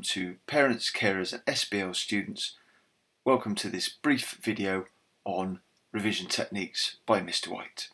to parents, carers and SBL students. Welcome to this brief video on revision techniques by Mr. White.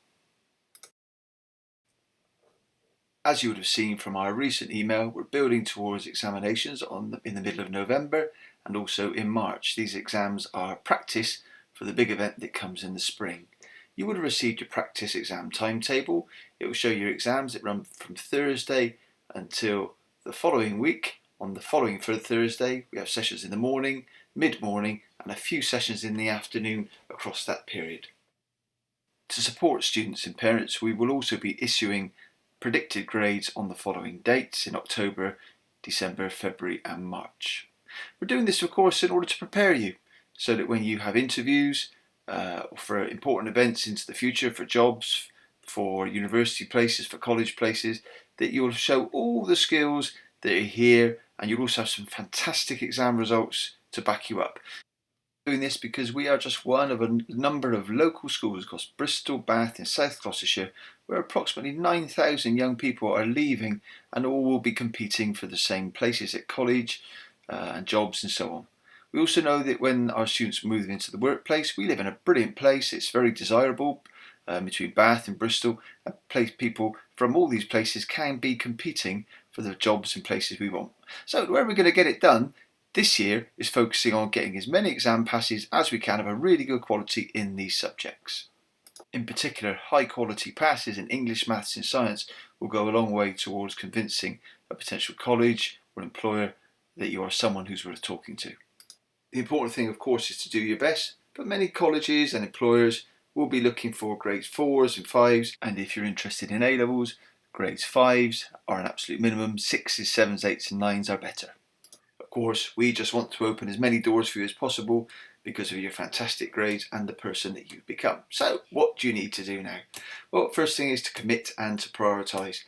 As you would have seen from our recent email, we're building towards examinations in the middle of November and also in March. These exams are practice for the big event that comes in the spring. You would have received your practice exam timetable. It will show your exams that run from Thursday until the following week. On the following Thursday, we have sessions in the morning, mid-morning, and a few sessions in the afternoon across that period. To support students and parents, we will also be issuing predicted grades on the following dates in October, December, February, and March. We're doing this, of course, in order to prepare you so that when you have interviews for important events into the future, for jobs, for university places, for college places, that you'll show all the skills that are here, and you'll also have some fantastic exam results to back you up. Doing this because we are just one of a number of local schools across Bristol, Bath and South Gloucestershire, where approximately 9,000 young people are leaving and all will be competing for the same places at college and jobs and so on. We also know that when our students move into the workplace, we live in a brilliant place. It's very desirable between Bath and Bristol, and people from all these places can be competing for the jobs and places we want. So where we're going to get it done this year is focusing on getting as many exam passes as we can of a really good quality in these subjects. In particular, high quality passes in English, Maths and Science will go a long way towards convincing a potential college or employer that you are someone who's worth talking to. The important thing, of course, is to do your best, but many colleges and employers will be looking for grades 4s and 5s, and if you're interested in A-levels, grades 5s are an absolute minimum, 6s, 7s, 8s and 9s are better. Of course, we just want to open as many doors for you as possible because of your fantastic grades and the person that you've become. So, what do you need to do now? Well, first thing is to commit and to prioritise.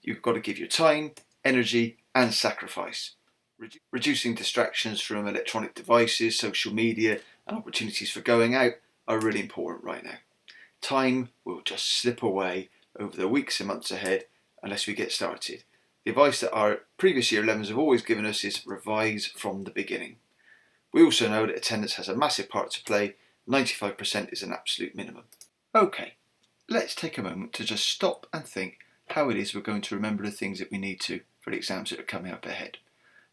You've got to give your time, energy and sacrifice. Reducing distractions from electronic devices, social media and opportunities for going out are really important right now. Time will just slip away over the weeks and months ahead unless we get started. The advice that our previous year 11s have always given us is revise from the beginning. We also know that attendance has a massive part to play. 95% is an absolute minimum. Okay, let's take a moment to just stop and think how it is we're going to remember the things that we need to for the exams that are coming up ahead.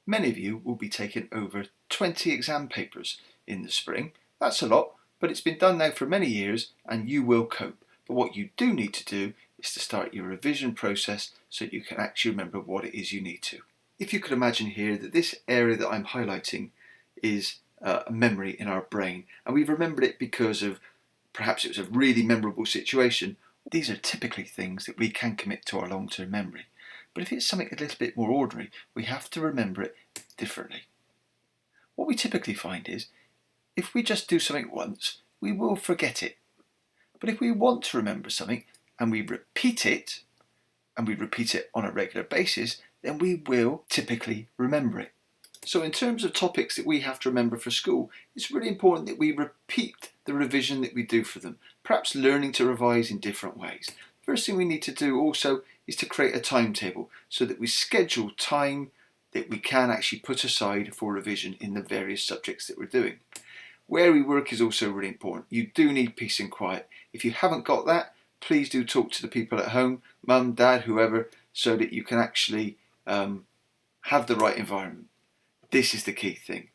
Many of you will be taking over 20 exam papers in the spring. That's a lot, but it's been done now for many years and you will cope. But what you do need to do is to start your revision process so that you can actually remember what it is you need to. If you could imagine here that this area that I'm highlighting is a memory in our brain, and we've remembered it because of perhaps it was a really memorable situation. These are typically things that we can commit to our long-term memory. But if it's something a little bit more ordinary, we have to remember it differently. What we typically find is, if we just do something once, we will forget it. But if we want to remember something, and we repeat it on a regular basis, then we will typically remember it. So in terms of topics that we have to remember for school, it's really important that we repeat the revision that we do for them, perhaps learning to revise in different ways. First thing we need to do also is to create a timetable so that we schedule time that we can actually put aside for revision in the various subjects that we're doing. Where we work is also really important. You do need peace and quiet. If you haven't got that, please do talk to the people at home, mum, dad, whoever, so that you can actually have the right environment. This is the key thing.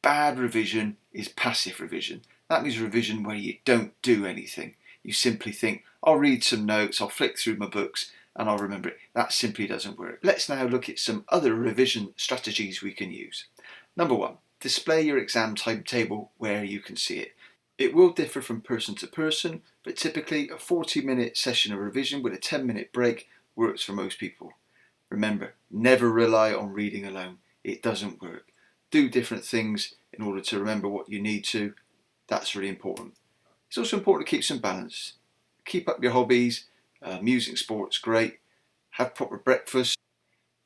Bad revision is passive revision. That means revision where you don't do anything. You simply think, I'll read some notes, I'll flick through my books and I'll remember it. That simply doesn't work. Let's now look at some other revision strategies we can use. Number one, display your exam timetable where you can see it. It will differ from person to person, but typically a 40-minute session of revision with a 10-minute break works for most people. Remember, never rely on reading alone. It doesn't work. Do different things in order to remember what you need to. That's really important. It's also important to keep some balance. Keep up your hobbies, music, sports, great. Have proper breakfast.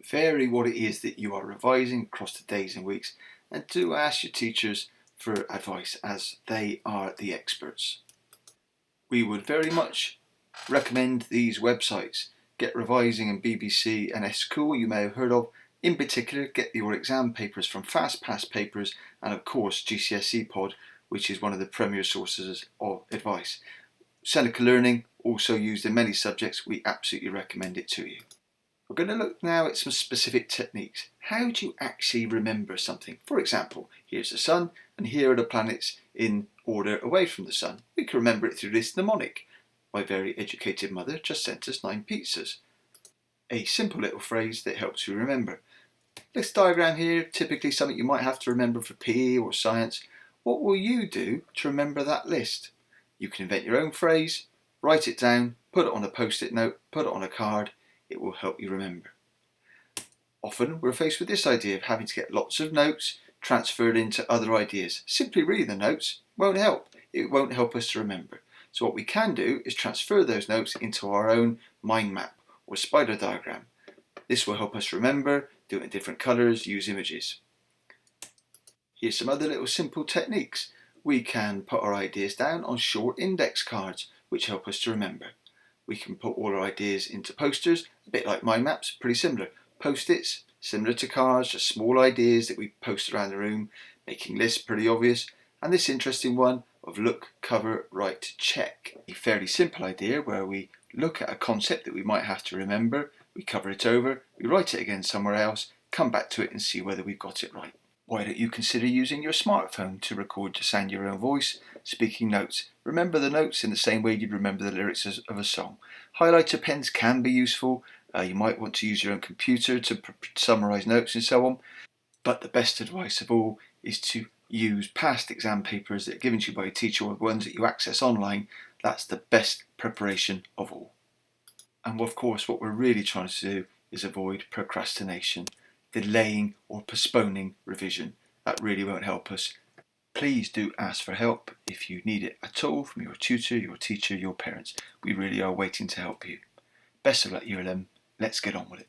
Vary what it is that you are revising across the days and weeks, and do ask your teachers for advice as they are the experts. We would very much recommend these websites. Get Revising and BBC and S School you may have heard of. In particular, get your exam papers from FastPass Papers and of course GCSE Pod, which is one of the premier sources of advice. Seneca Learning, also used in many subjects, we absolutely recommend it to you. We're going to look now at some specific techniques. How do you actually remember something? For example, here's the sun and here are the planets in order away from the sun. We can remember it through this mnemonic. My very educated mother just sent us 9 pizzas. A simple little phrase that helps you remember. This diagram here, typically something you might have to remember for PE or science. What will you do to remember that list? You can invent your own phrase, write it down, put it on a post-it note, put it on a card. It will help you remember. Often we're faced with this idea of having to get lots of notes transferred into other ideas. Simply reading the notes won't help. It won't help us to remember. So what we can do is transfer those notes into our own mind map or spider diagram. This will help us remember, do it in different colours, use images. Here's some other little simple techniques. We can put our ideas down on short index cards, which help us to remember. We can put all our ideas into posters, a bit like mind maps, pretty similar. Post-its, similar to cards, just small ideas that we post around the room, making lists pretty obvious. And this interesting one of look, cover, write, check. A fairly simple idea where we look at a concept that we might have to remember, we cover it over, we write it again somewhere else, come back to it and see whether we've got it right. Why don't you consider using your smartphone to record to sound your own voice, speaking notes. Remember the notes in the same way you'd remember the lyrics of a song. Highlighter pens can be useful. You might want to use your own computer to summarise notes and so on. But the best advice of all is to use past exam papers that are given to you by a teacher or ones that you access online. That's the best preparation of all. And of course, what we're really trying to do is avoid procrastination, delaying or postponing revision. That really won't help us. Please do ask for help if you need it at all from your tutor, your teacher, your parents. We really are waiting to help you. Best of luck, Year 11. Let's get on with it.